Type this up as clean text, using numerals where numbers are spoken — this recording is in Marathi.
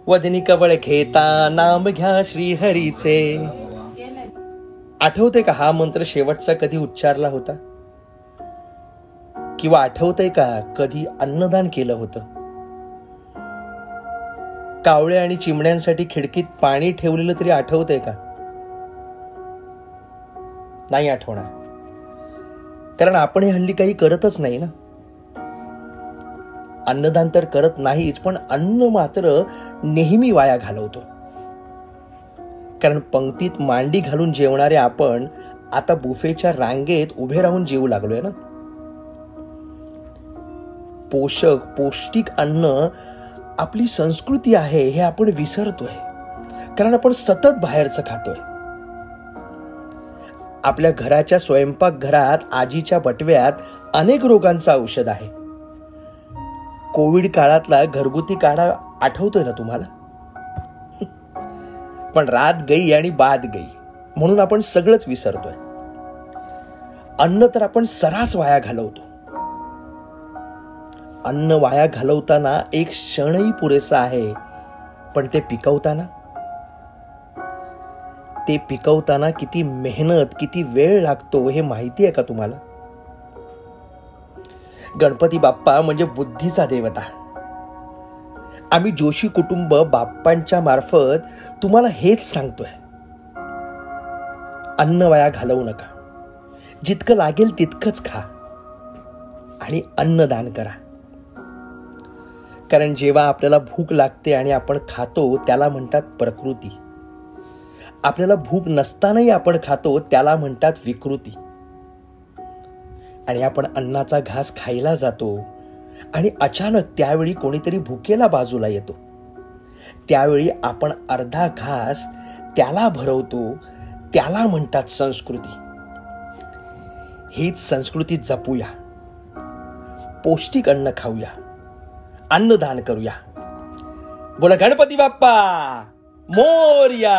वदनी कवळ घेता नाम घ्या श्रीहरीचे. आठवते का हा मंत्र शेवटचा कधी उच्चारला होता? किंवा आठवतंय का कधी अन्नदान केलं होतं? कावळे आणि चिमण्यांसाठी खिडकीत पाणी ठेवलेलं तरी आठवतंय का? नाही आठवणार, कारण आपण हे हल्ली काही करतच नाही ना. अन्नदान तर करत नाहीच, पण अन्न मात्र नेहमी वाया घालवतो. कारण पंक्तीत मांडी घालून जेवणारे आपण आता बुफेच्या रांगेत उभे राहून जेवू लागलोय ना. पोषक पौष्टिक अन्न आपली संस्कृती आहे हे आपण विसरतोय, कारण आपण सतत बाहेरचं खातोय. आपल्या घराच्या स्वयंपाकघरात आजीच्या बटव्यात अनेक रोगांचं औषध आहे. कोविड काळातला घरगुती काढा आठवतोय ना तुम्हाला? पण रात गई आणि बाद गई म्हणून आपण सगळंच विसरतोय. अन्न तर आपण सर्रास वाया घालवतो. अन्न वाया घालवताना एक क्षणही पुरेसा आहे, पण ते पिकवताना किती मेहनत, किती वेळ लागतो हे माहिती आहे का तुम्हाला? गणपती बाप्पा म्हणजे बुद्धीचा देवता. आम्ही जोशी कुटुंब बाप्पांच्या मार्फत तुम्हाला हेच सांगतोय. अन्न वाया घालवू नका. जितकं लागेल तितकंच खा आणि अन्नदान करा. कारण जेव्हा आपल्याला भूक लागते आणि आपण खातो त्याला म्हणतात प्रकृती. आपल्याला भूक नसतानाही आपण खातो त्याला म्हणतात विकृती. आणि आपण अन्नाचा घास खायला जातो आणि अचानक त्यावेळी कोणीतरी भुकेला बाजूला येतो. त्यावेळी आपण अर्धा घास त्याला भरवतो, त्याला म्हणतात संस्कृती. हीच संस्कृती जपूया. पौष्टिक अन्न खाऊया, अन्नदान करूया. बोला गणपती बाप्पा मोरया.